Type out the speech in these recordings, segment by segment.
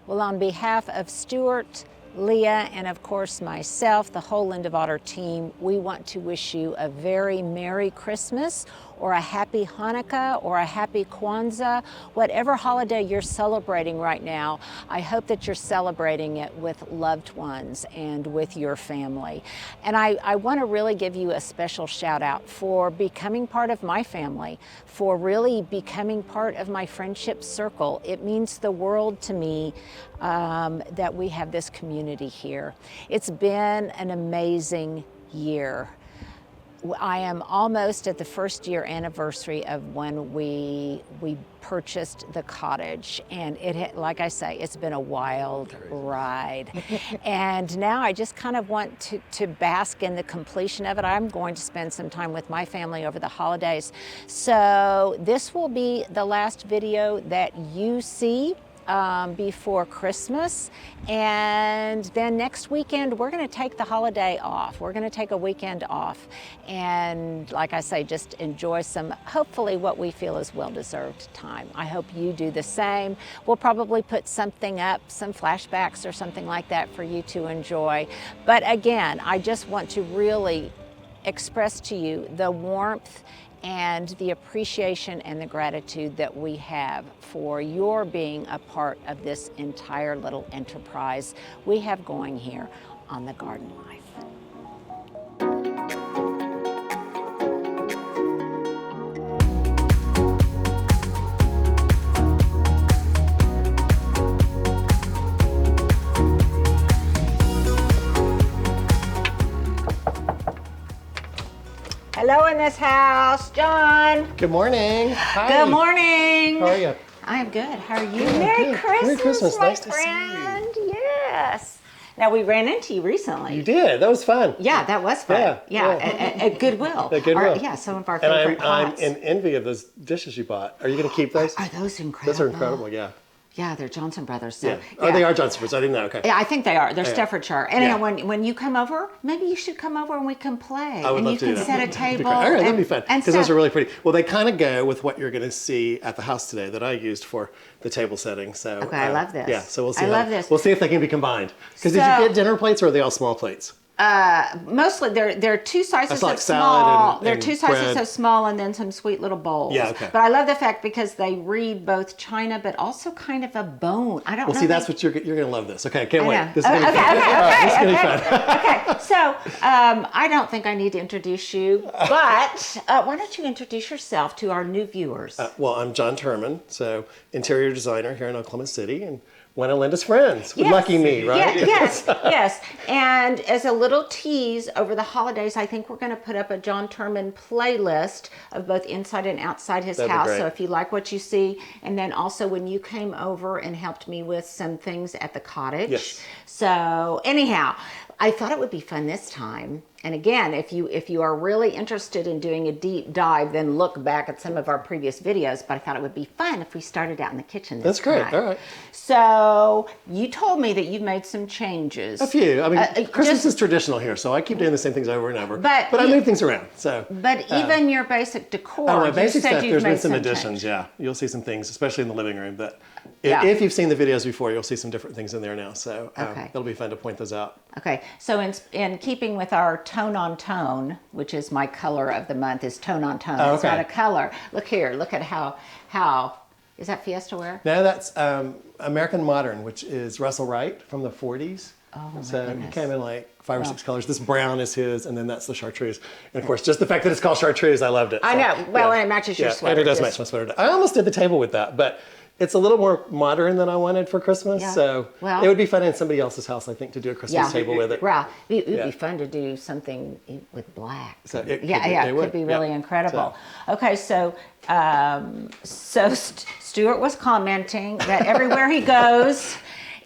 Well, on behalf of Stuart, Leah, and of course myself, the whole Linda Otter team, we want to wish you a very Merry Christmas or a Happy Hanukkah or a Happy Kwanzaa, whatever holiday you're celebrating right now. I hope that you're celebrating it with loved ones and with your family. And I want to really give you a special shout out for becoming part of my family, for really becoming part of my friendship circle. It means the world to me that we have this community here. It's been an amazing year. I am almost at the first year anniversary of when we purchased the cottage, and like I say, it's been a wild ride. And now I just kind of want to bask in the completion of it. I'm going to spend some time with my family over the holidays. So this will be the last video that you see before Christmas, and then next weekend we're going to take the holiday off. We're going to take a weekend off, and like I say, just enjoy some, hopefully what we feel is well-deserved time. I hope you do the same. We'll probably put something up, some flashbacks or something like that for you to enjoy. But again, I just want to really express to you the warmth and the appreciation and the gratitude that we have for your being a part of this entire little enterprise we have going here on The Garden Life. Hello in this house, John. Good morning. Hi. Good morning. How are you? I am good. How are you? Good, Merry good. Christmas, Merry Christmas. my Nice to see friend. Yes. Now, we ran into you recently. You did. That was fun. Yeah, that was fun. Yeah. At Goodwill. At Goodwill. Yeah, some of our favorite pots. I'm in envy of those dishes you bought. Are you going to keep those? Are those incredible? Those are incredible, yeah. Yeah, they're Johnson Brothers. So, yeah. Oh, they are Johnson Brothers. I didn't know. Okay. Yeah, I think they are. They're Staffordshire. Anyhow, Yeah. when you come over, maybe you should come over and we can play. I would and love you to can do that. set a table. All right, that'd be fun. And because those are really pretty. Well, they kind of go with what you're going to see at the house today that I used for the table setting. So okay, I love this. Yeah, so we'll see. I love this. We'll see if they can be combined. Because did you get dinner plates or are they all small plates? Mostly they're two sizes like of salad small. and They're two sizes bread. of small, and then some sweet little bowls. Yeah, okay. But I love the fact because they read both china, but also kind of a bone. I don't know. Well, see, that's what you're going to love this. Okay, can't wait. Yeah. This is going to be fun. This is going to be fun. Okay, so I don't think I need to introduce you, but why don't you introduce yourself to our new viewers? Well, I'm John Turman, so interior designer here in Oklahoma City, and one of Linda's friends. Yes. Lucky me, right? Yes. And as a little tease, over the holidays, I think we're going to put up a John Turman playlist of both inside and outside his That'd be house. great. So if you like what you see, and then also when you came over and helped me with some things at the cottage. Yes. So anyhow, I thought it would be fun this time. And again, if you are really interested in doing a deep dive, then look back at some of our previous videos. But I thought it would be fun if we started out in the kitchen this That's great. time. All right. So you told me that you've made some changes. A few. I mean, Christmas just- is traditional here, so I keep doing the same things over and over. But I you- move things around. So. But even your basic decor, Oh, my you basic said stuff, you've there's made been some some additions, change. yeah. You'll see some things, especially in the living room. But Yeah. if you've seen the videos before, you'll see some different things in there now. So Okay. it'll be fun to point those out. Okay, so in keeping with our tone on tone, which is my color of the month, is tone on tone. Oh, It's okay. not a color. Look here. Look at how is that Fiesta ware? No, that's American Modern, which is Russell Wright from the 40s. Oh, my So goodness. he came in like 5 or 6 colors. This brown is his, and then that's the chartreuse. And of course, just the fact that it's called chartreuse, I loved it. I So, know. Well, yeah. and it matches your Yeah, sweater. and it does Just- match my sweater. I almost did the table with that, but it's a little more modern than I wanted for Christmas. Yeah. So Well- it would be fun in somebody else's house, I think, to do a Christmas table with it. Well, it would Yeah. be fun to do something with black. So it could yeah, be- yeah, it it would, could be really yeah. incredible. Okay, so Stuart was commenting that everywhere he goes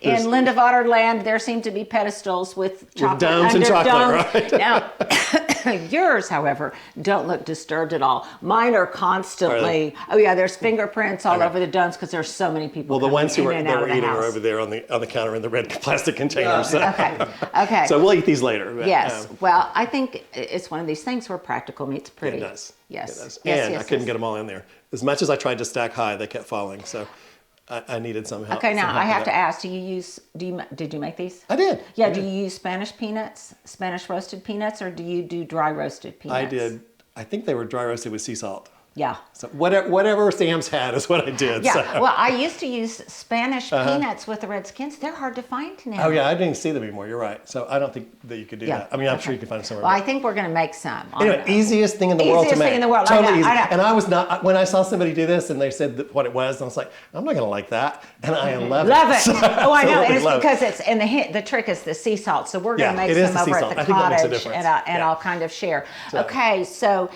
in Linda Vaterland, there seem to be pedestals with chocolate domes and under chocolate, domes. Now, yours, however, don't look disturbed at all. Mine are constantly. Oh yeah, there's fingerprints all over the domes because there's so many people. Well, the coming ones who in were, and that out were of the eating are house. over there on the counter in the red plastic containers. So. Okay. So we'll eat these later. But, Yes. Well, I think it's one of these things where practical meets pretty. It does. Yes. It does. Yes, And yes, I couldn't yes. get them all in there. As much as I tried to stack high, they kept falling. So I needed some help. Okay, now some help I have with to ask, did you make these? I did. Yeah, I do did. you use Spanish peanuts, Spanish roasted peanuts, or do you do dry roasted peanuts? I did. I think they were dry roasted with sea salt. Yeah. So whatever Sam's had is what I did. Yeah, So. well, I used to use Spanish peanuts with the red skins. They're hard to find now. Oh yeah, I didn't see them anymore. You're right. So I don't think that you could do that. I mean, I'm sure you can find them somewhere. Well, I think we're going to make some. Anyway, easiest thing in the world to Easiest make. thing in the world. Totally I know, easy. I know. And I was not, when I saw somebody do this and they said what it was, I was like, I'm not going to like that. And I love it. Love it. So, Oh, I know. And it's love because it's, and the trick is the sea salt. So we're going to Yeah, make it is some the sea over salt. at the I think that makes a cottage, difference. and Yeah. I'll kind of share. Okay, so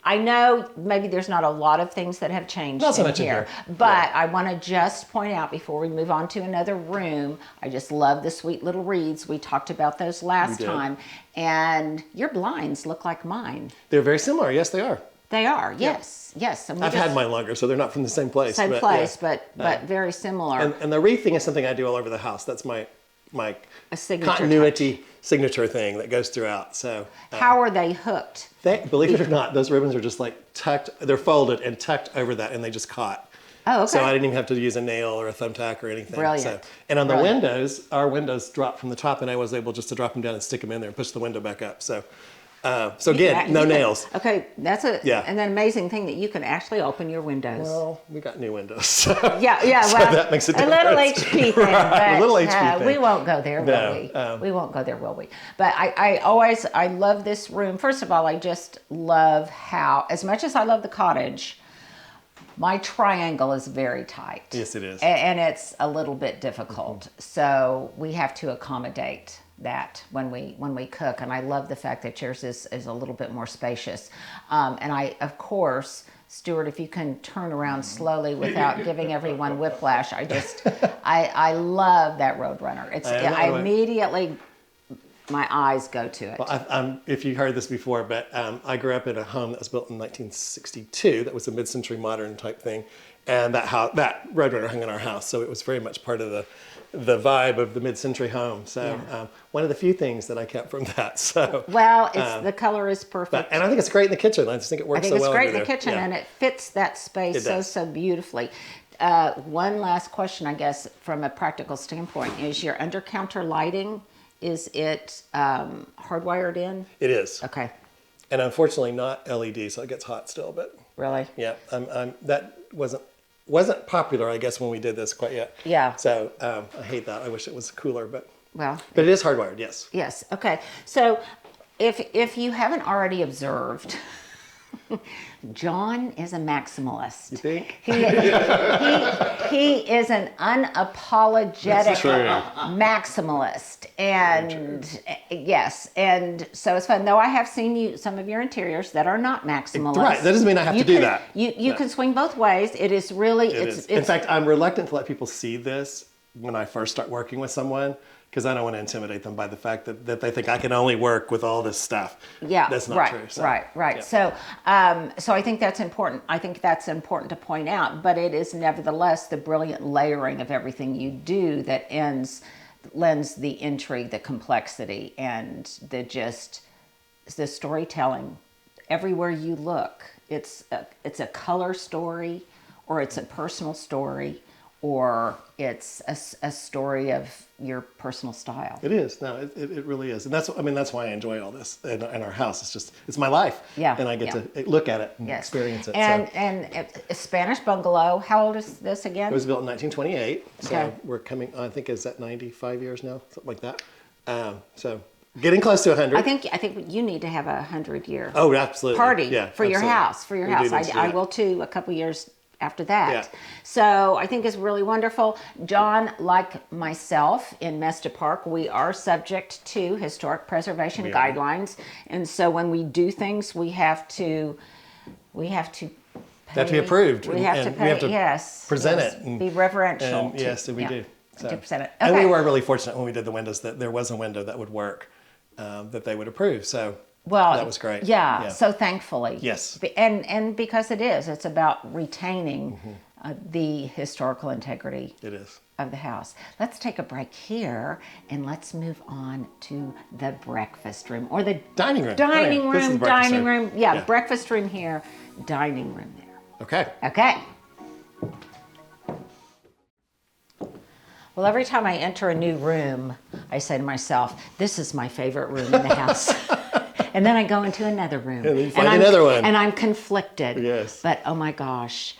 I know maybe there's not a lot of things that have changed Not so in much in here, here. but I want to just point out before we move on to another room, I just love the sweet little reeds. We talked about those last did. time, and your blinds look like mine. They're very similar. Yes, they are. They are, yes, yes. And I've had mine longer, so they're not from the same place. same but, place, yeah. but very similar. And the wreath thing is something I do all over the house. That's my A signature continuity signature thing that goes throughout. So How are they hooked? believe it or not, those ribbons are just like tucked. They're folded and tucked over that, and they just caught. Oh, okay. So I didn't even have to use a nail or a thumbtack or anything. Brilliant. So, and on the Brilliant. windows, our windows drop from the top, and I was able just to drop them down and stick them in there and push the window back up. So again, no nails. Okay, that's Yeah. an amazing thing that you can actually open your windows. Well, we got new windows. So. Yeah, So well, that makes a little difference. HP thing, Right, but a little HP thing. we won't go there, No, will we? We won't go there, will we? But I love this room. First of all, I just love how, as much as I love the cottage, my triangle is very tight. Yes, it is. And it's a little bit difficult. So we have to accommodate that when we cook. And I love the fact that yours is a little bit more spacious. And I, of course, Stuart, if you can turn around slowly without giving everyone whiplash, I love that Roadrunner. I immediately, my eyes go to it. Well, if you heard this before, but I grew up in a home that was built in 1962. That was a mid-century modern type thing, and that Roadrunner hung in our house. So it was very much part of the vibe of the mid-century home. So one of the few things that I kept from that. So well, the color is perfect. and I think it's great in the kitchen. I just think it works so well. I think it's great in over the there. kitchen, Yeah. and it fits that space so beautifully. One last question, I guess, from a practical standpoint, is your under-counter lighting, is it hardwired in? It is. Okay. And unfortunately not LED, so it gets hot still, but Really? yeah, that wasn't popular, I guess, when we did this quite yet. Yeah. So I hate that. I wish it was cooler, but Well, it is hardwired, yes. yes. Okay. So if you haven't already observed, John is a maximalist. You think? He is an unapologetic maximalist, and yes, and so it's fun. Though I have seen some of your interiors that are not maximalist. Right. That doesn't mean I have to do that. You can swing both ways. It is really. It's In fact, I'm reluctant to let people see this when I first start working with someone, because I don't want to intimidate them by the fact that they think I can only work with all this stuff. Yeah, that's not right, true. So, right. yeah. So I think that's important. I think that's important to point out. But it is nevertheless the brilliant layering of everything you do that lends the intrigue, the complexity, and the storytelling. Everywhere you look, it's a color story, or it's a personal story, or it's a story of your personal style. It is. No, it really is. And that's why I enjoy all this in our house. It's my life. Yeah. And I get to look at it and experience it. And a Spanish bungalow, how old is this again? It was built in 1928. So Okay. we're coming, I think, is that 95 years now? Something like that. So getting close to 100. I think you need to have 100-year Oh, absolutely. party Yeah, for your absolutely. house. For your We do house, need to do I that. will too. A couple years after that. Yeah. So I think it's really wonderful. John, like myself in Mesta Park, we are subject to historic preservation We are. guidelines, and so when we do things, we have to They have to be approved. We have to and pay. we have to yes. present yes. it. And, Be reverential. and yes, we do. So. To present it. And we Okay. were really fortunate when we did the windows that there was a window that would work, that they would approve. So that was great. Yeah, so thankfully. Yes. And because it's about retaining the historical integrity It is. of the house. Let's take a break here and let's move on to the breakfast room, or the Dining room. Dining Right. This is room, the breakfast dining room. room. Yeah, Yeah. breakfast room here, dining room there. Okay. Okay. Well, every time I enter a new room, I say to myself, this is my favorite room in the house. And then I go into another room. And then you find another one. And I'm conflicted. Yes. But oh my gosh.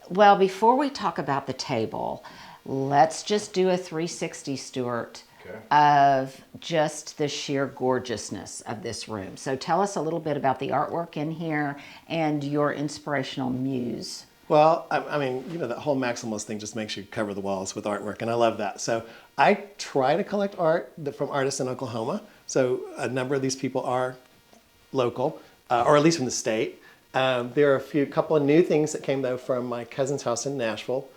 Well, before we talk about the table, let's just do a 360, Stuart, of just the sheer gorgeousness of this room. So tell us a little bit about the artwork in here and your inspirational muse. Well, I mean, you know, that whole Maximalist thing just makes you cover the walls with artwork, and I love that. So I try to collect art from artists in Oklahoma. So a number of these people are local, or at least from the state. There are a couple of new things that came, though, from my cousin's house in Nashville.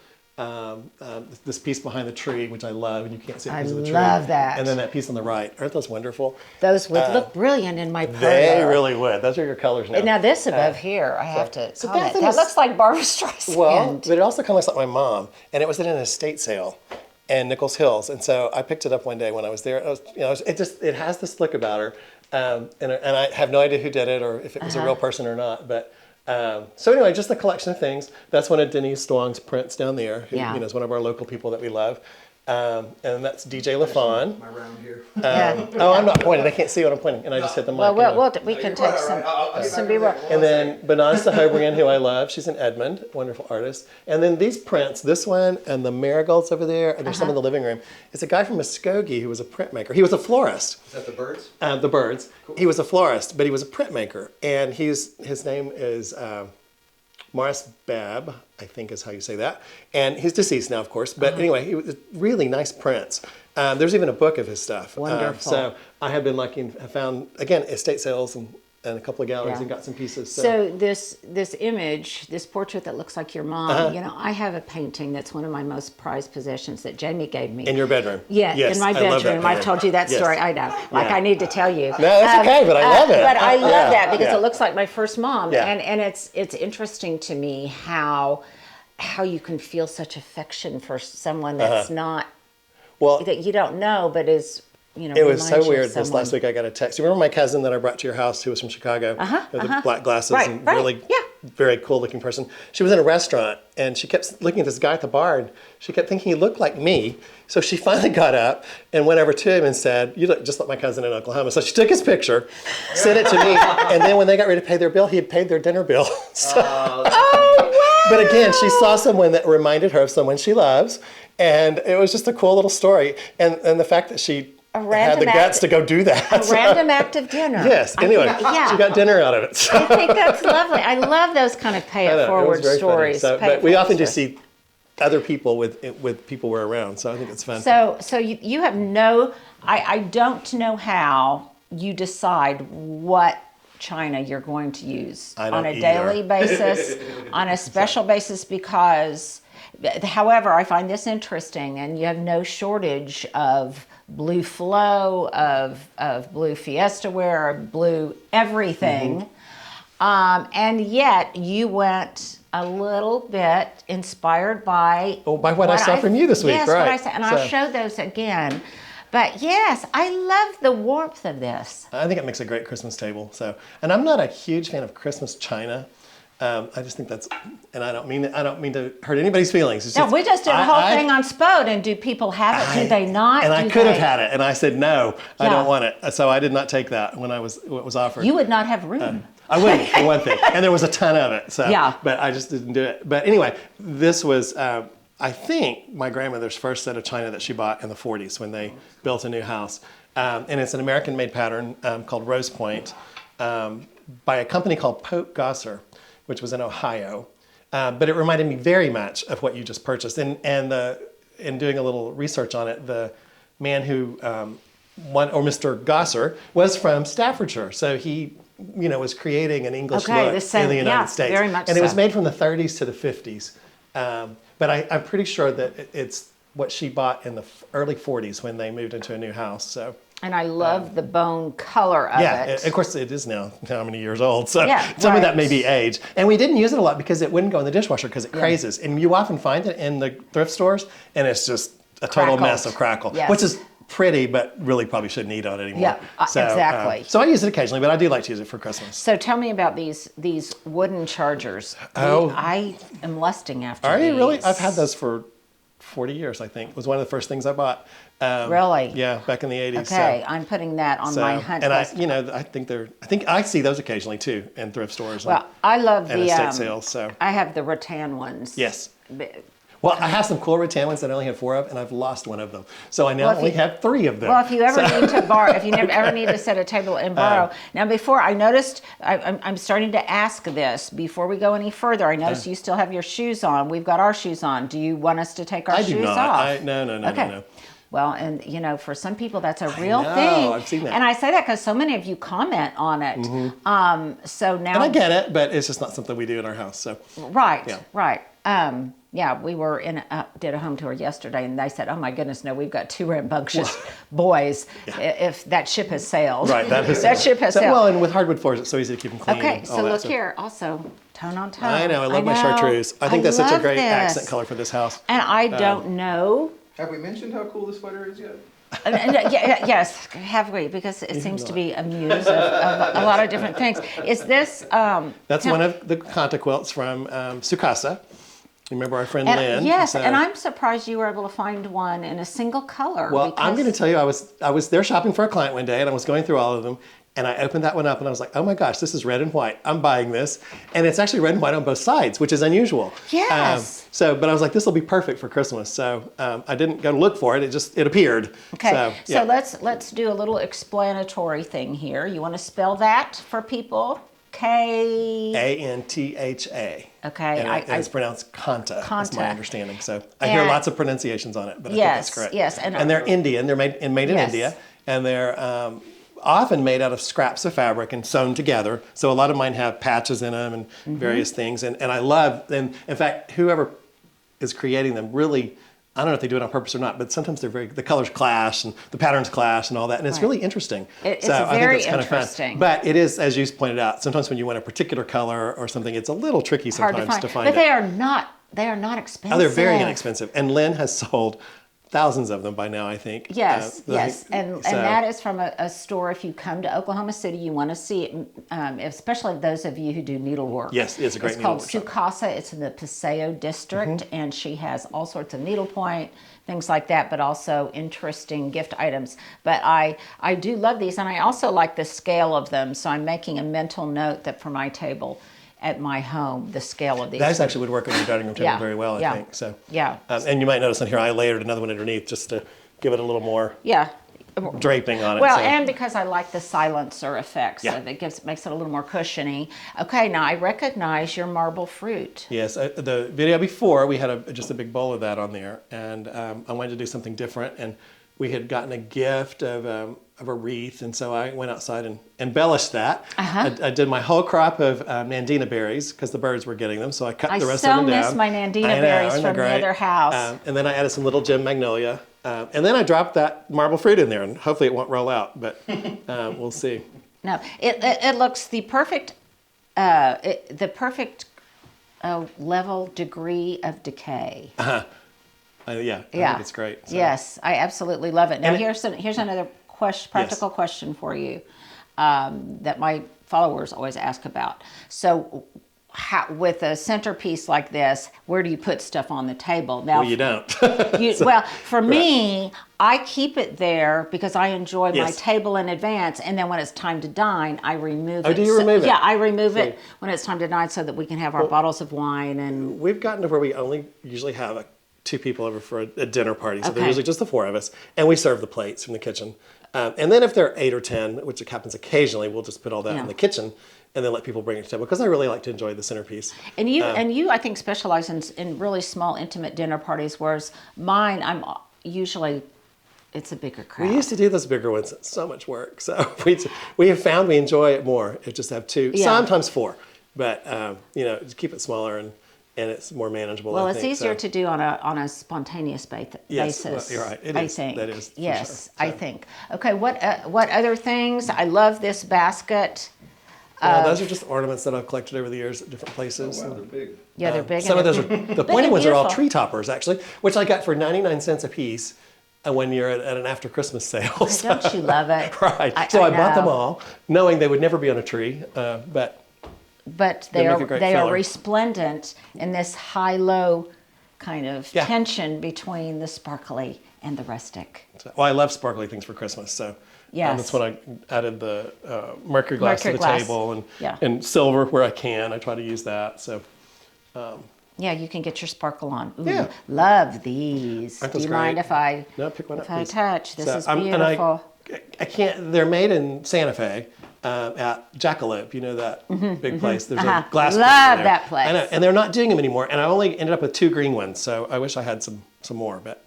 This piece behind the tree, which I love, and you can't see it because of the tree. I love that. And then that piece on the right. Aren't those wonderful? Those would look brilliant in my parlor. They really would. Those are your colors now. Now this above here, I have to so comment. that That looks like Barbara Streisand. Well, but it also kind of looks like my mom, and it was at an estate sale in Nichols Hills, and so I picked it up one day when I was there. It has this look about her, and I have no idea who did it or if it was a real person or not, but. So anyway, just a collection of things. That's one of Denise Duong's prints down there, who is one of our local people that we love. And that's DJ LaFawn. My round here. Oh, I'm not pointing. I can't see what I'm pointing, and I just hit the mic. Well, we can take some B-roll. And then Bananas the Hobrian, who I love. She's in Edmond, wonderful artist. And then these prints, this one and the marigolds over there, and there's some in the living room. It's a guy from Muskogee who was a printmaker. He was a florist. Is that the birds? The birds. Cool. He was a florist, but he was a printmaker. And his name is Morris Babb, I think is how you say that. And he's deceased now, of course. But anyway, he was really nice prints. There's even a book of his stuff. Wonderful. So I have been lucky and have found, again, estate sales and a couple of galleries and got some pieces. So this image, this portrait that looks like your mom, I have a painting that's one of my most prized possessions that Jamie gave me. In your bedroom? Yes, in my bedroom. I've told you that story. I know. I need to tell you. No, that's okay, but I love it. But I love that because it looks like my first mom. Yeah. And it's interesting to me how you can feel such affection for someone that's not, that you don't know, but is... It was so weird. This last week I got a text. You remember my cousin that I brought to your house who was from Chicago? With the black glasses and really very cool looking person. She was in a restaurant and she kept looking at this guy at the bar and she kept thinking he looked like me. So she finally got up and went over to him and said, "You look just like my cousin in Oklahoma." So she took his picture, sent it to me, and then when they got ready to pay their bill, he had paid their dinner bill. But again, she saw someone that reminded her of someone she loves, and it was just a cool little story. And the fact that she had the guts to go do that. A random act of dinner. Yes. Anyway, she got dinner out of it. So. I think that's lovely. I love those kind of pay-it-forward stories. So, but we often just see other people with people we're around. So I think it's fun. So you have no. I don't know how you decide what china you're going to use on a daily basis, on a special basis, because. However, I find this interesting, and you have no shortage of blue flow, of blue fiesta ware, blue everything. And yet you went a little bit inspired by... by what I saw from you this week, yes, right. What I saw, and I'll show those again. But yes, I love the warmth of this. I think it makes a great Christmas table. And I'm not a huge fan of Christmas china. I just think that's, and I don't mean to hurt anybody's feelings. It's no, we just did a whole thing on Spode, and do people have it? Do they not? And I could have had it, and I said no, I don't want it. So I did not take that when it was offered. You would not have room. I wouldn't, for one thing, and there was a ton of it. So but I just didn't do it. But anyway, this was, I think, my grandmother's first set of china that she bought in the 40s when they built a new house, and it's an American-made pattern called Rose Point by a company called Pope Gosser, which was in Ohio. But it reminded me very much of what you just purchased. And in doing a little research on it, the man who Mr. Gosser, was from Staffordshire. So he, was creating an English look in the United States. Very much and it was made from the 30s to the 50s. But I'm pretty sure that it's what she bought in the early 40s when they moved into a new house. So. And I love the bone color of it. Yeah, of course it is now how many years old. So some of that may be age. And we didn't use it a lot because it wouldn't go in the dishwasher because it crazes. And you often find it in the thrift stores and it's just a total mess of crackle, which is pretty, but really probably shouldn't eat on it anymore. Yeah, exactly. So I use it occasionally, but I do like to use it for Christmas. So tell me about these wooden chargers. I am lusting after these. Are you really? these. I've had those for 40 years, I think. It was one of the first things I bought. Really? Yeah, back in the 80s. Okay, I'm putting that on my hunt and list. I think I see those occasionally too in thrift stores. Well, I love and the estate sales. So I have the rattan ones. yes. Well, I have some cool rattan ones that I only have 4 of, and I've lost one of them. So I now only have 3 of them. Well, if you ever need to borrow, if you ever need to set a table and borrow. Now, before I noticed, I'm starting to ask this before we go any further. I noticed you still have your shoes on. We've got our shoes on. Do you want us to take our shoes off? I do not. No. Okay. No. Well, and you know, for some people that's a real know, thing. I've seen that. And I say that because so many of you comment on it. So now, And I get it, but it's just not something we do in our house. So right, Yeah. right. Yeah, we were did a home tour yesterday, and they said, "Oh my goodness, no, we've got 2 rambunctious boys. If that ship has sailed, right, that ship has sailed." Well, and with hardwood floors, it's so easy to keep them clean. Okay, and so all that look stuff. here. Also, tone on tone. I know. I love my chartreuse. I think that's such a love great this. accent color for this house. And I don't know. Have we mentioned how cool the sweater is yet? Yes, have we? Because it seems to be a muse of a lot of different things. Is this? That's one of the Conta quilts from Sukasa. Remember our friend Lynn? Yes, So- and I'm surprised you were able to find one in a single color. Well, I'm because- going to tell you, I was there shopping for a client one day, and I was going through all of them, and I opened that one up, and I was like, oh my gosh, this is red and white. I'm buying this, and it's actually red and white on both sides, which is unusual. Yes. But I was like, this will be perfect for Christmas. So I didn't go to look for it; it appeared. Okay, yeah. so let's do a little explanatory thing here. You want to spell that for people? Antha. Okay, And it's pronounced Kanta. That's Kanta. my understanding. So I hear And- lots of pronunciations on it, but I Yes, think that's correct. yes, and they're Indian. They're made in Yes. India, and they're often made out of scraps of fabric and sewn together. So a lot of mine have patches in them and various things. And I love them. In fact, whoever is creating them really, I don't know if they do it on purpose or not, but sometimes the colors clash and the patterns clash and all that. And it's really interesting. It's so I very think that's kind of fun. interesting. But it is, as you pointed out, sometimes when you want a particular color or something, it's a little tricky hard sometimes to find. it. But they are not expensive. Oh, they're very inexpensive. And Lynn has sold thousands of them by now, I think. Yes, yes, and so- that is from a store. If you come to Oklahoma City, you want to see it, especially those of you who do needlework. Yes, it's a great It's called needlework Chukasa. It's in the Paseo district, and she has all sorts of needlepoint, things like that, but also interesting gift items. But I do love these, and I also like the scale of them. So I'm making a mental note that for my table at my home, the scale of these. That actually would work on your dining room table Yeah, very well, yeah, I think. So yeah. And you might notice on here I layered another one underneath just to give it a little more Yeah. draping on it. Well, so. and because I like the silencer effect, so Yeah. that makes it a little more cushiony. Okay, now I recognize your marble fruit. Yes, the video before we had just a big bowl of that on there, and I wanted to do something different, and we had gotten a gift of a wreath, and so I went outside and embellished that. I did my whole crop of Nandina berries because the birds were getting them, so I cut the rest of them down. I so miss my Nandina I know, berries isn't that from the great? other house. And then I added some little gem magnolia, and then I dropped that marble fruit in there, and hopefully it won't roll out, but we'll see. No, it looks the perfect level degree of decay. Yeah, I think it's great. So. Yes, I absolutely love it. Now And here's another practical question for you that my followers always ask about. So, with a centerpiece like this, where do you put stuff on the table? Now, Well, you don't. For me, I keep it there because I enjoy my Yes. table in advance, and then when it's time to dine, I remove it. Oh, do you remove it? Yeah, I remove it when it's time to dine so that we can have our bottles of wine and. We've gotten to where we only usually have 2 people over for a dinner party, so they're Okay. usually just the 4 of us, and we serve the plates from the kitchen. And then if there are 8 or 10, which it happens occasionally, we'll just put all that Yeah. in the kitchen and then let people bring it to the table because I really like to enjoy the centerpiece. And you, I think, specialize in really small, intimate dinner parties, whereas mine, it's a bigger crowd. We used to do those bigger ones. It's so much work. So we have found we enjoy it more. It just have 2, Yeah. sometimes 4, but just keep it smaller and it's more manageable. Well, I it's think, easier so. to do on a spontaneous basis. Yes, well, you're right. It I is. think. That is, for Yes, sure. I think. Okay, what other things? I love this basket. Those are just ornaments that I've collected over the years at different places. Wow, they're big. Yeah, they're big. Some of and those are, the pointy and ones are all beautiful. tree toppers, actually, which I got for 99 cents a piece when you're at an after Christmas sale. So- Don't you love it? Right. So I bought them know. all, knowing they would never be on a tree, but But They they make a are great they are filler. resplendent in this high-low kind of Yeah. tension between the sparkly and the rustic. Well, I love sparkly things for Christmas, so Yes. that's when I added the mercury glass Mercury to the glass. table and Yeah. and silver where I can. I try to use that. So Yeah, you can get your sparkle on. Ooh, Yeah. love these. Aren't Do those you mind great? if I No, pick one up, if I please. touch? This So is and beautiful. I can't. They're made in Santa Fe at Jackalope. You know that big place. There's a glass. Love plant there. that place. I know, and they're not doing them anymore. And I only ended up with 2 green ones. So I wish I had some more, but.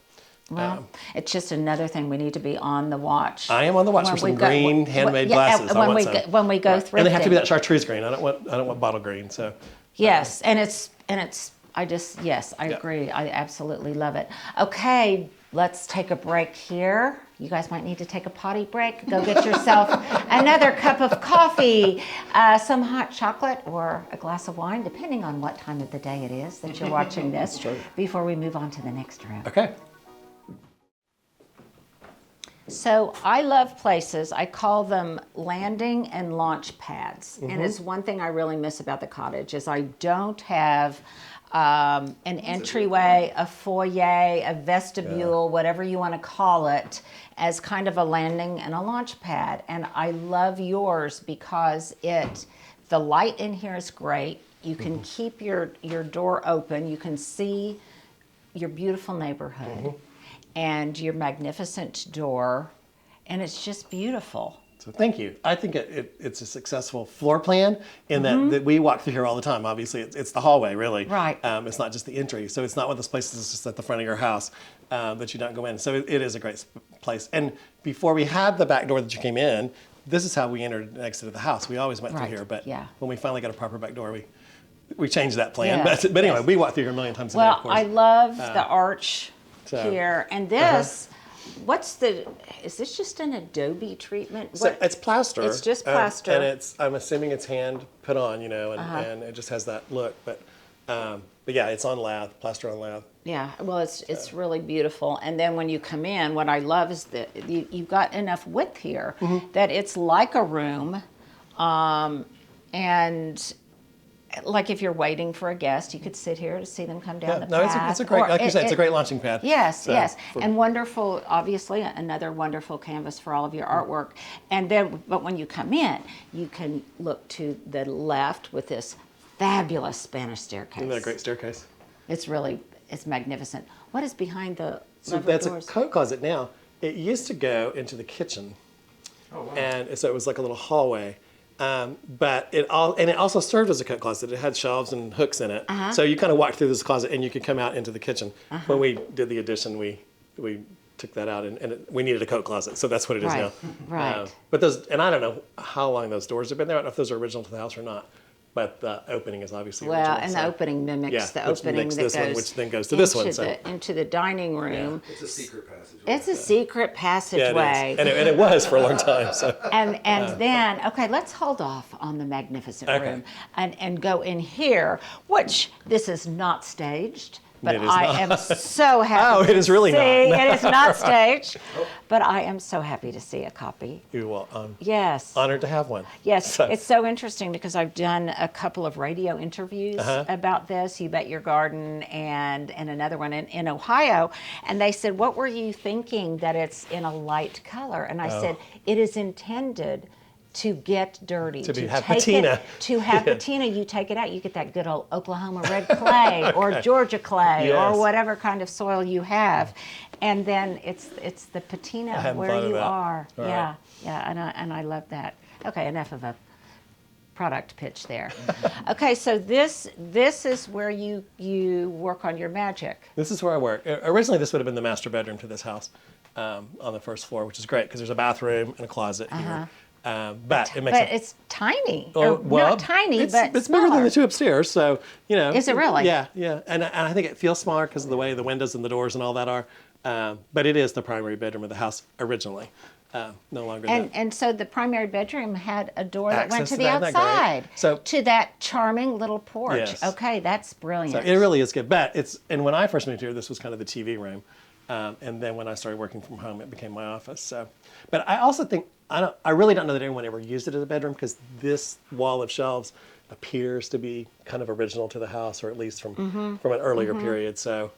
Well, it's just another thing we need to be on the watch. I am on the watch When for some we go- green wh- handmade yeah, glasses. I when want we some. go, when we go thrifting. And they have to be that chartreuse green. I don't want bottle green. So Yes, and it's I agree. I absolutely love it. Okay, let's take a break here. You guys might need to take a potty break. Go get yourself another cup of coffee, some hot chocolate, or a glass of wine, depending on what time of the day it is that you're watching this, before we move on to the next room. okay. So I love places. I call them landing and launch pads. And it's one thing I really miss about the cottage is I don't have an entryway, a foyer, a vestibule, whatever you want to call it, as kind of a landing and a launch pad. And I love yours because the light in here is great. You can keep your door open. You can see your beautiful neighborhood and your magnificent door, and it's just beautiful. So thank you. I think it's a successful floor plan in that we walk through here all the time. Obviously, it's the hallway, really. Right. It's not just the entry. So it's not one of those places that's just at the front of your house that you don't go in. So it is a great place. And before we had the back door that you came in, this is how we entered and exited the house. We always went Right, through here, but yeah. when we finally got a proper back door, we changed that plan. Yes, But anyway, yes. we walk through here a million times a day, Well, of course. I love the arch so- here, and this. Is this just an Adobe treatment? So it's plaster. It's just plaster. And I'm assuming it's hand put on, and it just has that look. But yeah, it's on lath, plaster on lath. Yeah, well, it's really beautiful. And then when you come in, what I love is that you've got enough width here that it's like a room, and like if you're waiting for a guest, you could sit here to see them come down the path. It's a great, Or like you said, it's a great launching pad. Yes, So, yes, and wonderful. Obviously, another wonderful canvas for all of your artwork. And then, but when you come in, you can look to the left with this fabulous Spanish staircase. Isn't that a great staircase? It's magnificent. What is behind the So lovely that's doors? a coat closet now. It used to go into the kitchen. Oh, wow. And so it was like a little hallway. But it also served as a coat closet. It had shelves and hooks in it. So you kind of walked through this closet and you could come out into the kitchen. When we did the addition, we took that out and we needed a coat closet. So that's what it is Right, now. right. But and I don't know how long those doors have been there. I don't know if those are original to the house or not. But the opening is obviously Well, original. and so- the opening mimics Yeah, the which opening mimics that this goes one, which then goes to this one, into so- into the dining room. It's a secret passage. It's a secret Yeah, passageway. it is. And it was for a long time. So. And then, okay, let's hold off on the magnificent Okay. room and go in here, which this is not staged. But It is I not. am so happy. Oh, it is really to not. see. It is not staged, but I am so happy to see a copy. You will, Yes. honored to have one. Yes, So- it's so interesting because I've done a couple of radio interviews about this, You Bet Your Garden, and another one in Ohio. And they said, what were you thinking that it's in a light color? And I said, it is intended to get dirty. have take patina. It, to have patina, you take it out, you get that good old Oklahoma red clay or Georgia clay Yes. or whatever kind of soil you have. And then it's the patina of hadn't where thought of you that. are. All Yeah. right. Yeah, and I love that. Okay, enough of a product pitch there. Okay, so this is where you work on your magic. This is where I work. Originally, this would have been the master bedroom to this house on the first floor, which is great because there's a bathroom and a closet here. But it makes But it's tiny. Well, Or not tiny, it's, but it's bigger than smaller. the two upstairs. So Is it really? Yeah, yeah. And I think it feels smaller because of the way the windows and the doors and all that are. But it is the primary bedroom of the house originally. No longer that. And so the primary bedroom had a door that went Access to to the that, isn't that great? outside, So- to that charming little porch. Yes. Okay, that's brilliant. So it really is good. But and when I first moved here, this was kind of the TV room. And then when I started working from home, it became my office. So, but I also think, I really don't know that anyone ever used it as a bedroom because this wall of shelves appears to be kind of original to the house, or at least from an earlier period. So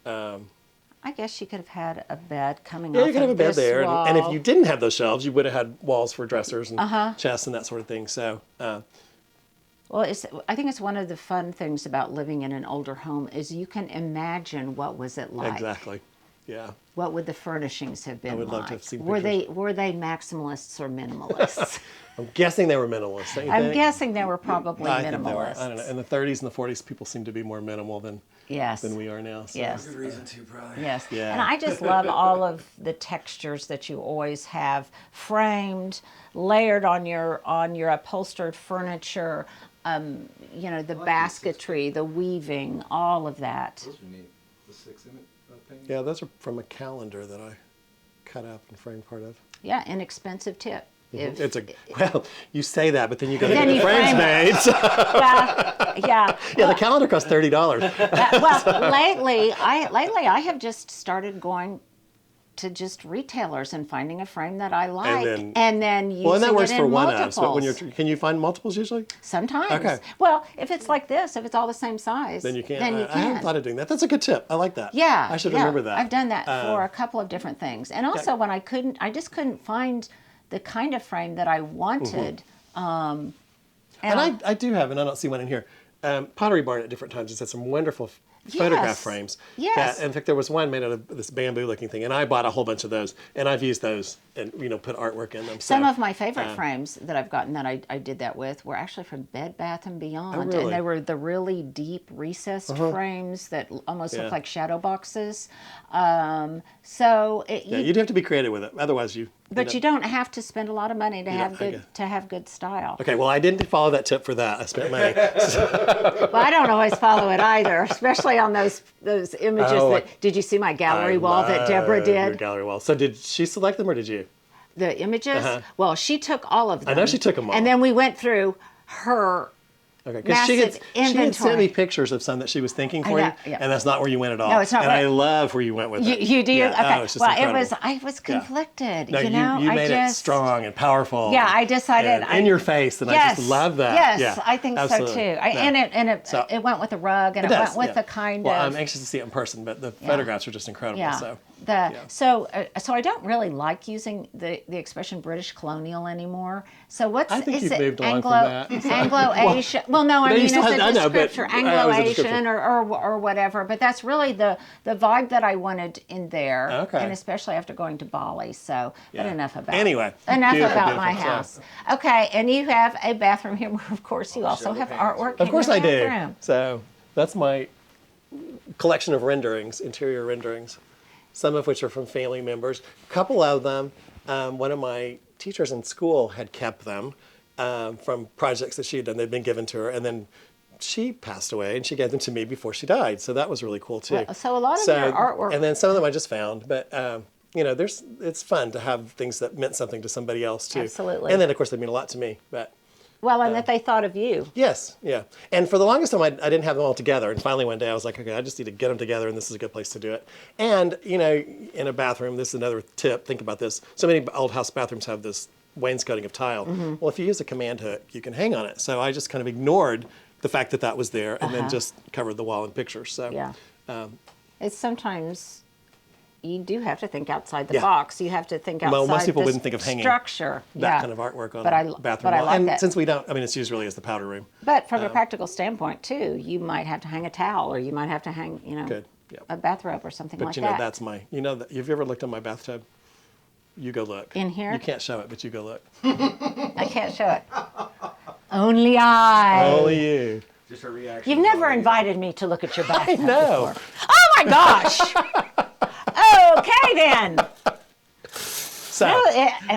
I guess you could have had a bed coming Yeah, off you could have a of bed this there, wall. and if you didn't have those shelves, you would have had walls for dressers and chests and that sort of thing. So, Well, I think it's one of the fun things about living in an older home is you can imagine what was it like. exactly, yeah. What would the furnishings have been would like? love to have seen were pictures. they maximalists or minimalists? I'm guessing they were minimalist. Don't you I'm think? guessing they were probably I think they were. minimalists. I don't know. In the 30s and the 40s, people seem to be more minimal than Yes. we are now. So. Yes. Good reason to, probably. Yes. Yeah. And I just love all of the textures that you always have framed, layered on your upholstered furniture. You know, the basketry, the weaving, all of that. Those are neat. The 6-inch thing. Yeah, those are from a calendar that I cut up and framed part of. Yeah, inexpensive tip. It's well, you say that, but then you got to Then get the you frames frame it. made. So. Yeah. Yeah, the calendar costs $30. Well, lately I have just started going to just retailers and finding a frame that I like, and then using Well, and that works it for in one multiples. of. But when can you find multiples usually? Sometimes. Okay. Well, if it's like this, if it's all the same size, Then you can. Then you I haven't can. thought of doing that. That's a good tip. I like that. Yeah. I should yeah. remember that. I've done that for a couple of different things, and also when I just couldn't find the kind of frame that I wanted. And I do have, and I don't see one in here. Pottery Barn at different times has had some wonderful photograph Yes. frames. Yes. In fact, there was one made out of this bamboo-looking thing, and I bought a whole bunch of those, and I've used those and put artwork in them. Some So, of my favorite frames that I've gotten that I did that with were actually from Bed Bath & Beyond. really? And they were the really deep recessed frames that almost Yeah. look like shadow boxes. So you'd have to be creative with it, otherwise you. but you don't have to spend a lot of money to have I good guess. style. Okay, well, I didn't follow that tip for that. I spent money. Well, I don't always follow it either, especially on those images. Oh, Did you see my gallery I wall that Deborah love your did? gallery wall. So did she select them or did you? The images? Well, she took all of them. I know she took them all. And then we went through her. Okay, because she had sent inventory. me pictures of some that she was thinking for know, you, yeah. and that's not where you went at all. No, it's not And where- I love where you went with it. You do? Yeah. Okay. Oh, it's just well, incredible. I was conflicted. No, you know, you I made it strong and powerful. Yeah, I decided. and in your face, and I just love that. Yes, Yeah, I think absolutely. so too. So- It went with the rug, and it does, went with yeah. the kind Well, of. I'm anxious to see it in person, but the photographs are just incredible. Yeah. So. So I don't really like using the expression British colonial anymore. So what's I think is you've it moved on from Anglo that. Anglo-Asian? Well, no, I No, you mean still it's a have- I know, but descriptor, I was a Anglo-Asian descriptor. or whatever. But that's really the vibe that I wanted in there, Okay. and especially after going to Bali. So, but Yeah. enough about Anyway, enough beautiful, about my beautiful. house. Okay, and you have a bathroom here, where of course you also have artwork. Of course in I your do. bathroom. So that's my collection of renderings, interior renderings, some of which are from family members. A couple of them, one of my teachers in school had kept them from projects that she had done. They'd been given to her, and then she passed away, and she gave them to me before she died. So that was really cool too. Well, so a lot of your artwork, and then some of them I just found, but. It's fun to have things that meant something to somebody else too. Absolutely. And then of course they mean a lot to me, but. well, and that they thought of you. Yes, yeah. And for the longest time, I didn't have them all together. And finally one day I was like, okay, I just need to get them together, and this is a good place to do it. And, in a bathroom, this is another tip, think about this. So many old house bathrooms have this wainscoting of tile. Mm-hmm. Well, if you use a command hook, you can hang on it. So I just kind of ignored the fact that that was there and then just covered the wall in pictures. So Yeah. It's sometimes you do have to think outside the Yeah. box. You have to think outside Well, most people the wouldn't think of hanging structure. that Yeah. kind of artwork on But a bathroom but I wall. like And that. since we don't, it's used really as the powder room. But from a practical standpoint too, you might have to hang a towel, or you might have to hang, Good, yeah. a bathrobe or something But like you know, that. that's my, have you ever looked in my bathtub? You go look. In here? You can't show it, but you go look. I can't show it. Only I. Only you. Just her reaction. You've never invited me to look at your bathtub know. before. Oh my gosh. Okay then. So,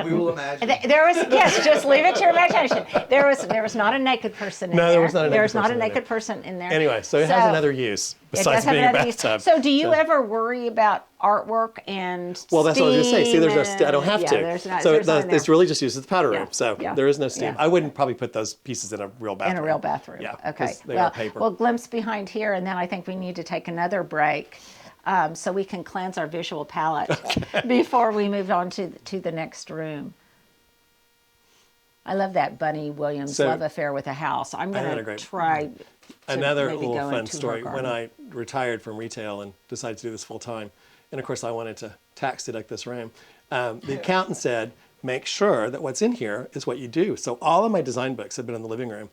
We will imagine. There was just leave it to your imagination. There was not a naked person in there. No, there was not a naked There was not a person in naked there. person in there. anyway, so it has another use It besides does have being a another use. bathtub. So do you ever worry about artwork and Well, that's what I was going to say. See, there's no steam I don't have and- to. Yeah, there's not, so there's not in it's there. really just used as the powder room. Yeah, So yeah, there is no steam. yeah. I wouldn't probably put those pieces in a real bathroom. In a real bathroom. Yeah. Okay. 'cause They well, are paper. We'll glimpse behind here, and then I think we need to take another break so we can cleanse our visual palette before we move on to the next room. I love that Bunny Williams So- love affair with a house. I'm had going a to great- try to Another maybe little go fun into her story. When garden. I retired from retail and decided to do this full time, and of course I wanted to tax deduct this room, the accountant said, make sure that what's in here is what you do. So all of my design books had been in the living room.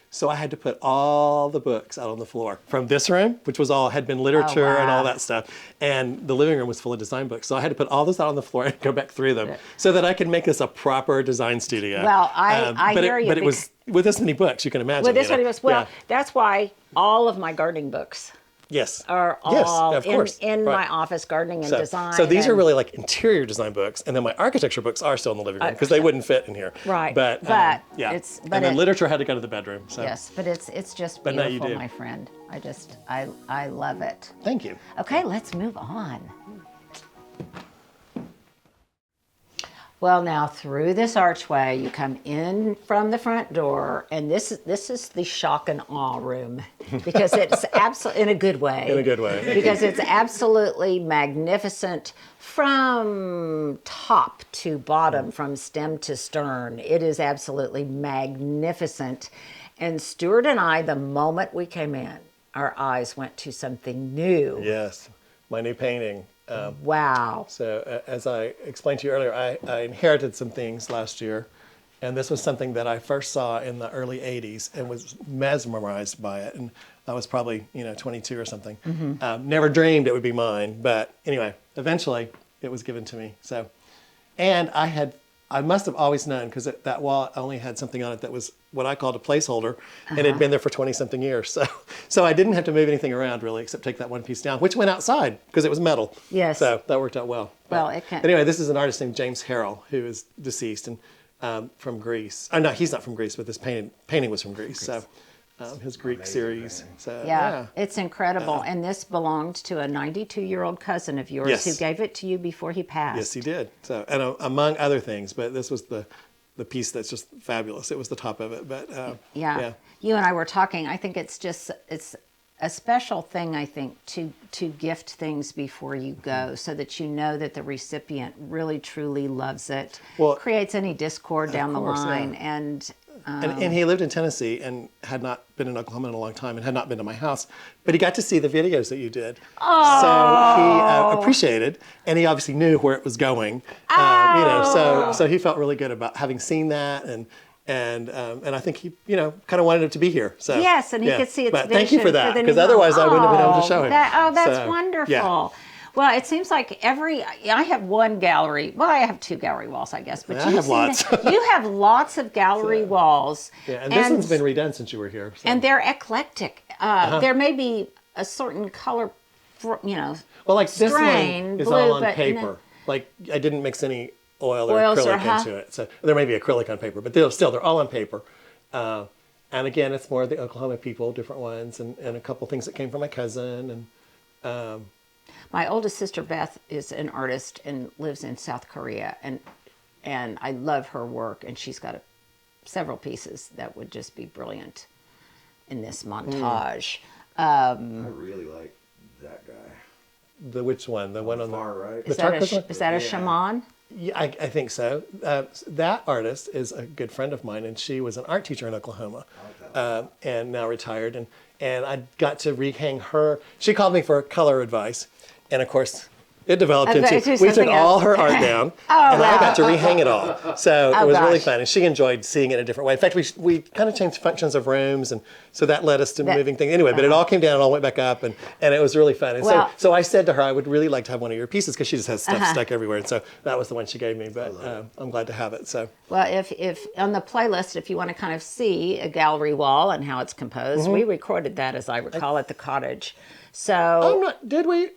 So I had to put all the books out on the floor from this room, which was all had been literature and all wow. that stuff. And the living room was full of design books. So I had to put all this out on the floor and go back through them so that I could make this a proper design studio. Well, I but hear you. But it was with this many books, you can imagine. Well, this you know? one was, well, Yeah. that's why all of my gardening books Yes. are Yes, all of course. in Right. my office, gardening and So, design. so these are and- really like interior design books, and then my architecture books are still in the living room because they wouldn't fit in here. Right, But, but yeah. it's- but and then it- literature had to go to the bedroom. So Yes, but it's just But now you beautiful, do. my friend. I love it. thank you. Okay, let's move on. Well, now through this archway, you come in from the front door, and this is the shock and awe room because it's absolutely in a good way. In a good way. Because it's absolutely magnificent from top to bottom, from stem to stern. It is absolutely magnificent. And Stuart and I, the moment we came in, our eyes went to something new. Yes, my new painting. Wow. So as I explained to you earlier, I inherited some things last year, and this was something that I first saw in the early '80s and was mesmerized by it. And I was probably 22 or something. Never dreamed it would be mine, but anyway, eventually it was given to me. So, and I must have always known because that wall only had something on it that was what I called a placeholder, and it had been there for 20-something years. So I didn't have to move anything around really, except take that one piece down, which went outside because it was metal. Yes. So that worked out well. Well, But it can. Anyway, this is an artist named James Harrell, who is deceased and from Greece. Oh no, he's not from Greece, but this painting was from Greece. So his Greek series. So Yeah, it's incredible. And this belonged to a 92-year-old cousin of yours Yes. who gave it to you before he passed. Yes, he did. So, and among other things, but this was the piece that's just fabulous. It was the top of it, but Yeah. You and I were talking. I think it's a special thing, I think, to gift things before you go so that you know that the recipient really, truly loves it. Well, creates any discord down the course, yeah. line. And And he lived in Tennessee and had not been in Oklahoma in a long time and had not been to my house. But he got to see the videos that you did. Oh. So he appreciated, and he obviously knew where it was going. So he felt really good about having seen that, and I think he, kind of wanted it to be here. So yes, and he could see its But vision thank you for that, the new because otherwise home. I wouldn't have been able to show him. That's So, wonderful. yeah. Well, it seems like I have one gallery. Well, I have two gallery walls, I guess. But I have lots. You have lots of gallery walls. Yeah, and this one's been redone since you were here. So. And they're eclectic. There may be a certain color, Well, like this strain, one is blue, all on but paper. Like I didn't mix any oil or Oils or, acrylic into it. So there may be acrylic on paper, but they're all on paper. And again, it's more the Oklahoma people, different ones, and a couple things that came from my cousin. And My oldest sister Beth is an artist and lives in South Korea, and I love her work, and she's got several pieces that would just be brilliant in this montage. I really like that guy. which one? The one on Far right. the Is that turquoise one? is that a Yeah. shaman? Yeah, I think so. That artist is a good friend of mine, and she was an art teacher in Oklahoma, and now retired. And I got to rehang her. She called me for color advice, and of course, it developed Okay, into it's we took something all else. her art down, Oh, and I wow. got to rehang it all. So Oh, it was really gosh. fun, and she enjoyed seeing it in a different way. In fact, we kind of changed functions of rooms, and so that led us to moving things anyway. But it all came down and all went back up, and it was really fun. And Well- so I said to her, I would really like to have one of your pieces because she just has stuff stuck everywhere, and so that was the one she gave me. But I'm glad to have it. So. Well, if on the playlist, if you want to kind of see a gallery wall and how it's composed, we recorded that, as I recall, at the cottage. So, Did we?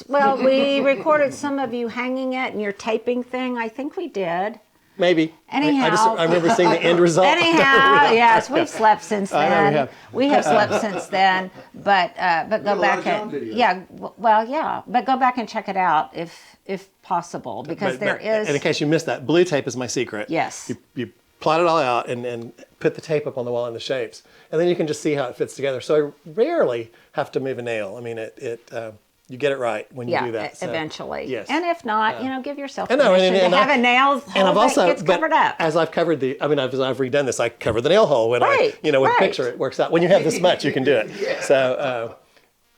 well, we recorded some of you hanging it and your taping thing. I think we did. Maybe. Anyhow. I remember seeing the end result. Anyhow, yes, we've slept since I then. know We have slept since then, but go a lot back of John and videos. but go back and check it out if possible, because there is. And in case you missed that, blue tape is my secret. Yes. You plot it all out and put the tape up on the wall in the shapes, and then you can just see how it fits together. So I rarely have to move a nail. I mean, You get it right when you do that. So, eventually. yes. And if not, give yourself I know, permission to have a nail hole and I've also, that gets covered up. As I've covered as I've redone this, I cover the nail hole when with a picture, it works out. When you have this much, you can do it. So,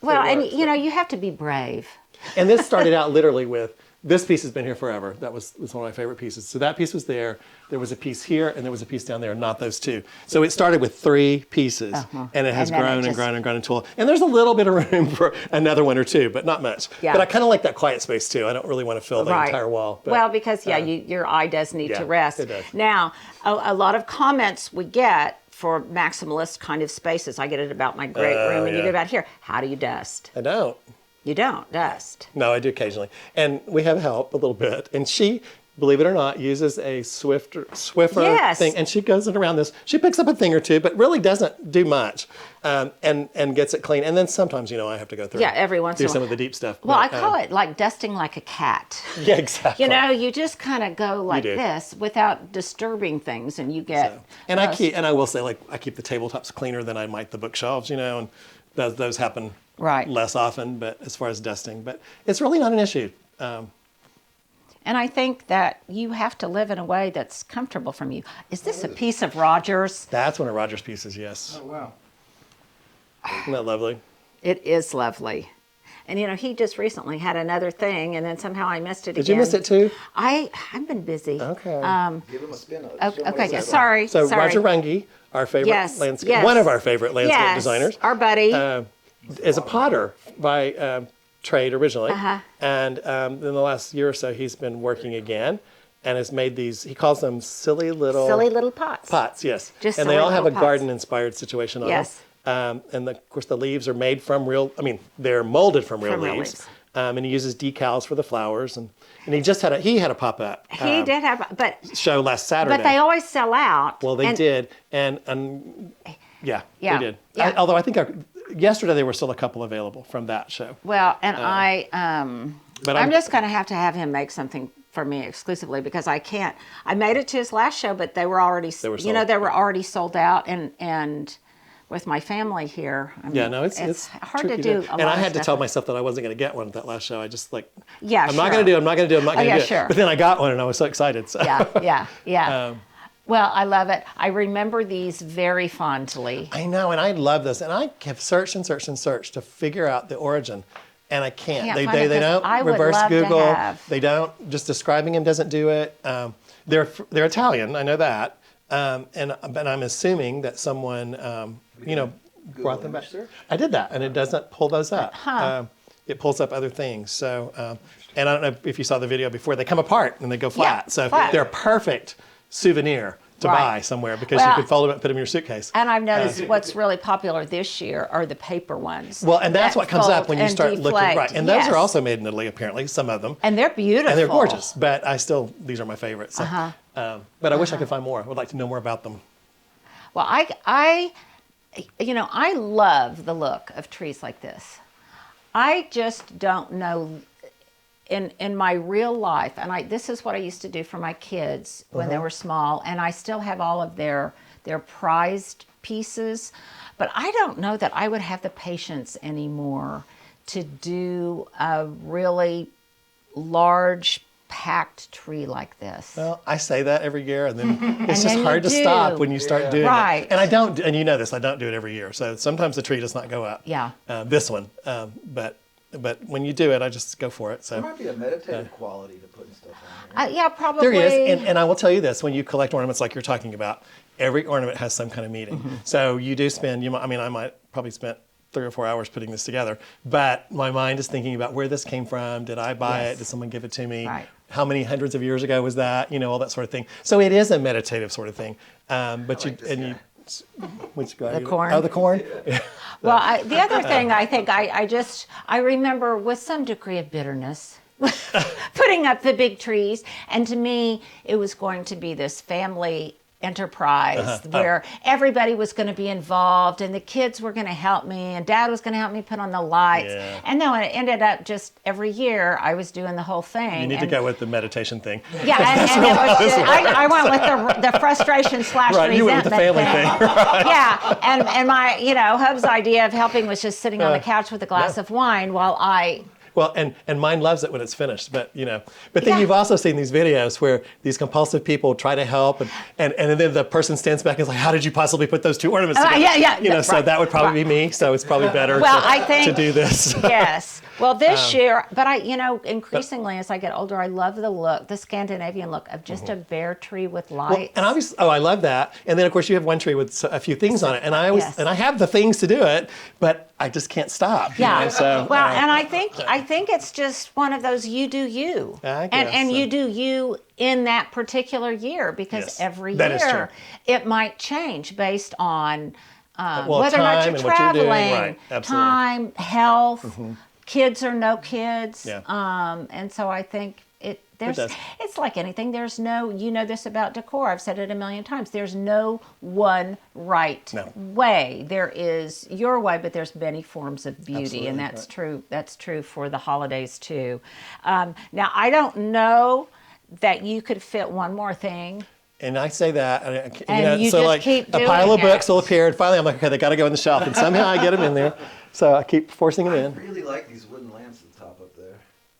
well, and you have to be brave. And this started out literally with, this piece has been here forever. That was one of my favorite pieces. So that piece was there. There was a piece here, and there was a piece down there, not those two. So it started with 3 pieces, and it has grown and grown and grown until, and there's a little bit of room for another one or two, but not much. Yeah. But I kind of like that quiet space too. I don't really want to fill the entire wall. But, well, because your eye does need to rest. It does. Now, a lot of comments we get for maximalist kind of spaces. I get it about my great room, and you get about here. How do you dust? I don't. You don't dust. No, I do occasionally. And we have help a little bit. And she, believe it or not, uses a Swiffer thing. And she goes around this. She picks up a thing or two, but really doesn't do much and gets it clean. And then sometimes, I have to go through every once in a while. Do some of the deep stuff. Well, I call it like dusting like a cat. Yeah, exactly. You just kind of go like this without disturbing things, and you get... So, and I will say, I keep the tabletops cleaner than I might the bookshelves, and those happen less often, but as far as dusting, but it's really not an issue. And I think that you have to live in a way that's comfortable from you. Is this a piece of Roger's? That's one of Roger's pieces, yes. Oh, wow. Isn't that lovely? It is lovely. And he just recently had another thing, and then somehow I missed it again. Did you miss it too? I've been busy. Okay. Give him a spin. Okay, sorry. So Roger Runge, our favorite landscape, one of our favorite landscape designers. Our buddy. Is a potter by trade originally. And in the last year or so, he's been working again and has made these, he calls them silly little pots. Pots, yes. Just and they all have a garden-inspired situation on yes. them. And of course, the leaves are made from they're molded from real leaves. And he uses decals for the flowers. And he just had a pop-up he did have, but show last Saturday. But they always sell out. Well, they did. And they did. Yeah. Although I think yesterday there were still a couple available from that show. Well, and I'm just going to have him make something for me exclusively because I can't. I made it to his last show, but they were already sold out, and with my family here, it's hard to do. And I had to tell myself that I wasn't going to get one at that last show. I just I'm sure. not going to do it. Sure. But then I got one, and I was so excited. So. Yeah. Well, I love it. I remember these very fondly. I know, and I love this. And I have searched and searched and searched to figure out the origin, and I can't. They don't reverse Google. They don't. Just describing him doesn't do it. They're Italian. I know that. But I'm assuming that someone brought them back. I did that, and it doesn't pull those up. It pulls up other things. So, and I don't know if you saw the video before. They come apart and they go flat. They're perfect souvenir to buy somewhere because you could fold them up and put them in your suitcase. And I've noticed what's really popular this year are the paper ones. Well, and that's what comes up when you start looking. Right, and those are also made in Italy, apparently, some of them. And they're beautiful. And they're gorgeous, but these are my favorites. So, but I wish I could find more. I would like to know more about them. Well, I love the look of trees like this. I just don't know... In my real life, and this is what I used to do for my kids when they were small, and I still have all of their prized pieces, but I don't know that I would have the patience anymore to do a really large packed tree like this. Well, I say that every year, and then it's just hard to stop when you start doing it. And I don't, and you know this, I don't do it every year, so sometimes the tree does not go up. Yeah. This one, but when you do it, I just go for it. So there might be a meditative quality to putting stuff on here. Yeah, probably. There is, and I will tell you this: when you collect ornaments like you're talking about, every ornament has some kind of meaning. So you do spend. I might probably spent 3 or 4 hours putting this together, but my mind is thinking about where this came from. Did I buy it? Did someone give it to me? Right. How many hundreds of years ago was that? All that sort of thing. So it is a meditative sort of thing. Which guy? The corn. Oh, the corn. Well, the other thing I think I remember with some degree of bitterness putting up the big trees, and to me it was going to be this family enterprise where everybody was going to be involved, and the kids were going to help me, and Dad was going to help me put on the lights. Yeah. And no, it ended up just every year I was doing the whole thing. You need to go with the meditation thing. Yeah, and it was I went with the frustration / resentment you went with the family thing. Right. Yeah, and my Hub's idea of helping was just sitting on the couch with a glass of wine while I Well, and mine loves it when it's finished, but then Yeah. you've also seen these videos where these compulsive people try to help, and then the person stands back and is like, "How did you possibly put those two ornaments together?" Yeah. So that would probably be me. So it's probably better to do this. Yes. Well, this year, but increasingly as I get older, I love the Scandinavian look of just a bare tree with lights. And obviously, I love that. And then of course you have one tree with a few things on it, and I always and I have the things to do it, but I just can't stop. Yeah. So and I think it's just one of those you do you, I guess and so. you do you in that particular year because every that is year true. it might change based on Well, whether or not time you're and what you're doing, traveling, right, absolutely. time, health, kids or no kids, Yeah. and so I think does. it's like anything. There's no, this about decor. I've said it a million times. There's no one right way. There is your way, but there's many forms of beauty, Absolutely, and that's right. true. That's true for the holidays too. Now I don't know that you could fit one more thing. And I say that, And you so just like keep a pile doing of books it. will appear, and finally I'm like, okay, they got to go in the shelf, and somehow I get them in there. So I keep forcing them I in. really like these wooden lamps at the top up there.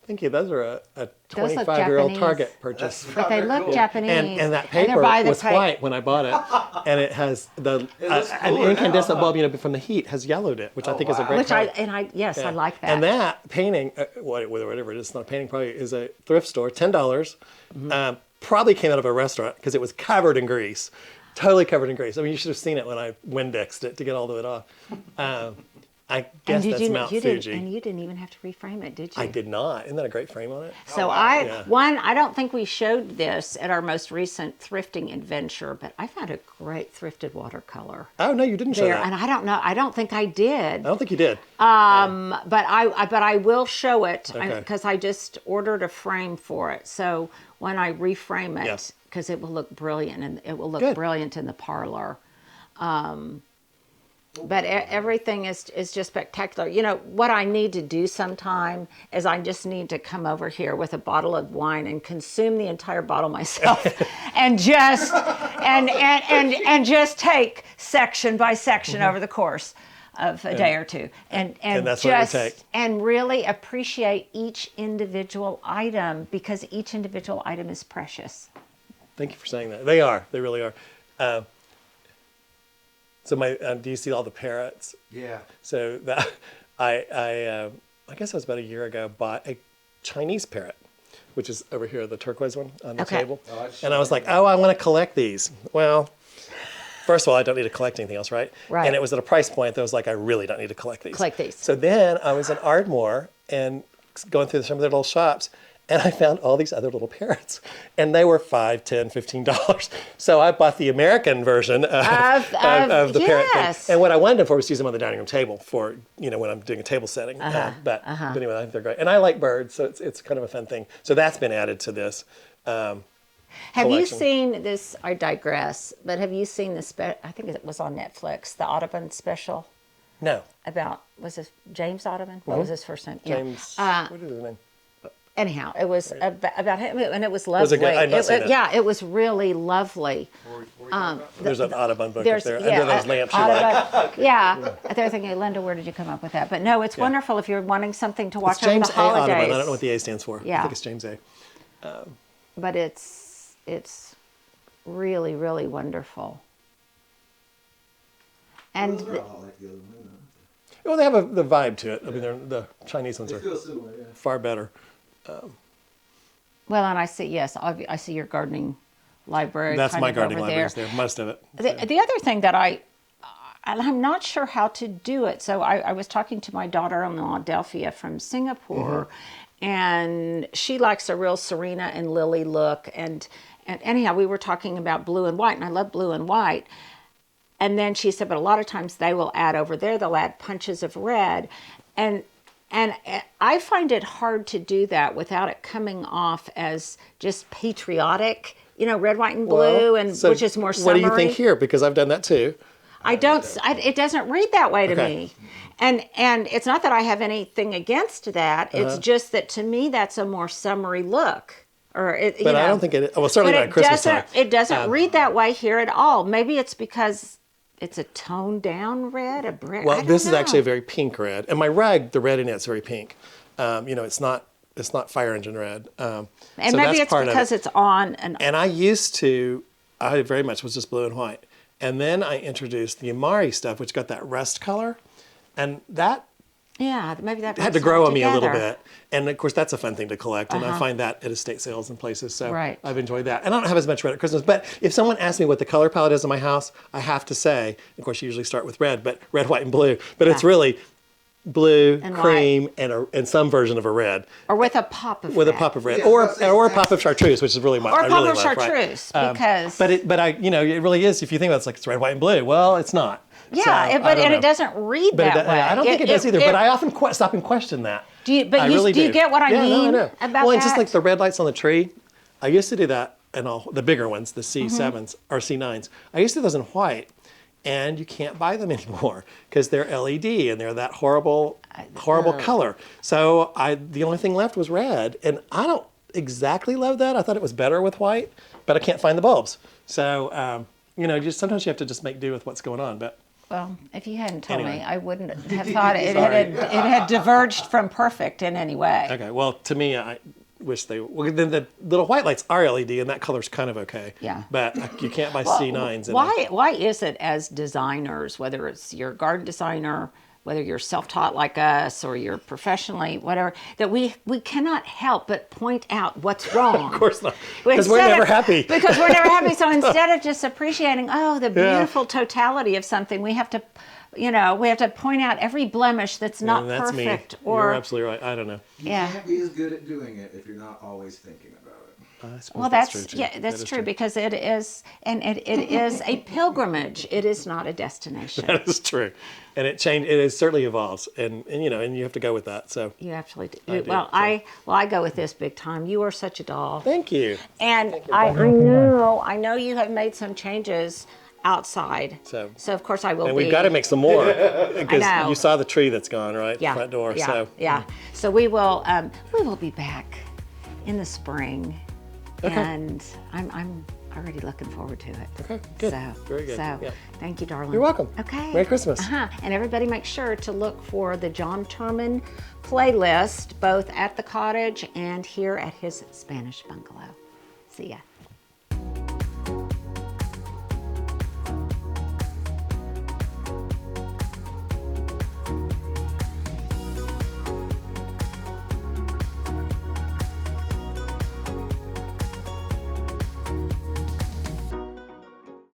Thank you. Those are a Those look 25-year-old Japanese. Target purchase. But they Very look cool. Japanese. And that they're paper by the was pa- white when I bought it, and it has looks an cooler incandescent now. bulb, from the heat has yellowed it, which I Oh, think is a wow. great Which color. I like that. And that painting, whatever it is, it's not a painting, probably is a thrift store, $10. Probably came out of a restaurant because it was covered in grease, totally covered in grease. I mean, you should have seen it when I Windexed it to get all of it off. I guess that's Mount Fuji. And you didn't even have to reframe it, did you? I did not. Isn't that a great frame on it? So Yeah. I don't think we showed this at our most recent thrifting adventure, but I found a great thrifted watercolor Oh no, you didn't show there, that. and I don't know. I don't think I did. I don't think you did. But I will show it Okay. because I just ordered a frame for it. So when I reframe it, Yes. because it will look brilliant, and it will look Good. brilliant in the parlor. But everything is just spectacular. What I need to do sometime is I just need to come over here with a bottle of wine and consume the entire bottle myself, and just and just take section by section over the course of a day or two, and that's what it would just take. and really appreciate each individual item, because each individual item is precious. Thank you for saying that. They are. They really are. So do you see all the parrots? Yeah. So that I guess it was about a year ago, bought a Chinese parrot, which is over here, the turquoise one on the Okay. table. Oh, I've And I was like, I want to collect these. Well, first of all, I don't need to collect anything else, right? Right. And it was at a price point that was like, I really don't need to collect these. Collect these. So then I was in Ardmore and going through some of their little shops, and I found all these other little parrots, and they were $5, $10, $15. So I bought the American version of the parrot yes. thing. And what I wanted them for was to use them on the dining room table for, when I'm doing a table setting. But anyway, I think they're great. And I like birds, so it's kind of a fun thing. So that's been added to this. Have you collection. seen this? I digress, but have you seen this? I think it was on Netflix, the Audubon special No. about, was this James Audubon? What was his first name? James, Yeah. what is his name? Anyhow, it was about him, and it was lovely. it good? I'd not seen it. Yeah, it was really lovely. There's an Audubon book up There's there, under those lamps you Audubon, like. yeah. They're thinking, Linda, where did you come up with that? But no, it's wonderful if you're wanting something to watch It's over James the A. holidays. Audubon. I don't know what the A stands for. Yeah. I think it's James A. But it's really, really wonderful. And Those are all like the other one. Well, they have the vibe to it. I mean, the Chinese ones They are feel similar, yeah. far better. well, and I see, I see your gardening library. That's kind my of gardening over library is there, most of it. The other thing that I'm not sure how to do it. So I was talking to my daughter-in-law, Delphia, from Singapore, and she likes a real Serena and Lily look. And anyhow, we were talking about blue and white, and I love blue and white. And then she said, but a lot of times they will add over there, they'll add punches of red. And I find it hard to do that without it coming off as just patriotic, red, white, and blue, So which is more summery. What do you think here? Because I've done that too. It doesn't read that way to Okay. me. And it's not that I have anything against that. It's just that to me, that's a more summery look. But I don't think it. Well, certainly not at Christmas time. It doesn't read that way here at all. Maybe it's because it's a toned down red, Well, this is actually a very pink red, and my rug, the red in it's very pink. You know, it's not fire engine red. And so maybe that's it's part of because it. it's on and And I very much was just blue and white. And then I introduced the Amari stuff, which got that rust color. And that yeah, maybe that had brings to grow it on me a little together. bit. And of course, that's a fun thing to collect. And I find that at estate sales and places. So Right. I've enjoyed that. And I don't have as much red at Christmas. But if someone asks me what the color palette is in my house, I have to say, of course, you usually start with red, but red, white, and blue. But it's really blue, And cream, and some version of a red. Or with a pop of With red. a pop of red. Yeah, or a pop of chartreuse, which is really my Or a I pop really of love, chartreuse, right? because... But I, you know, it really is. If you think about it, it's like it's red, white, and blue. Well, it's not. Yeah, So, I but don't and know. it doesn't read But that way. I don't think it does either. But I often stop and question that. Do you? But I you, really do you get what I yeah, mean no, I know. about well, that? and just like the red lights on the tree, I used to do that, and all the bigger ones, the C7s or C9s. I used to do those in white, and you can't buy them anymore because they're LED and they're that horrible color. So the only thing left was red, and I don't exactly love that. I thought it was better with white, but I can't find the bulbs. So you know, just sometimes you have to just make do with what's going on. But Well, if you hadn't told me, Anyway. I wouldn't have thought it had diverged from perfect in any way. okay, well, to me, I wish they. Well, then the little white lights are LED, and that color's kind of okay. Yeah. But you can't buy C9s. Why is it as designers, whether it's you're a garden designer, whether you're self-taught like us or you're professionally, whatever, that we cannot help but point out what's wrong? Of course not, because we're never happy. Because we're never happy. So instead of just appreciating, the beautiful totality of something, we have to, we have to point out every blemish that's not And that's perfect. me. Or You're absolutely right. I don't know. You Yeah. can't be as good at doing it if you're not always thinking about it. I suppose Well, that's true, too. yeah, that's That is true because it is, and it is a pilgrimage. It is not a destination. That is true, and it certainly evolves, and you have to go with that. So You actually do. I do, Well, so. I go with this big time. You are such a doll, thank you. and I know you have made some changes outside. So of course I will. And we've got to make some more because know. you saw the tree that's gone right, yeah, the front door. Yeah, So yeah. So we will be back in the spring, and I'm already looking forward to it. Okay, good. So, Very good. So Yeah. thank you, darling. You're welcome. Okay. Merry Christmas. And everybody make sure to look for the John Turman playlist, both at the cottage and here at his Spanish bungalow. See ya.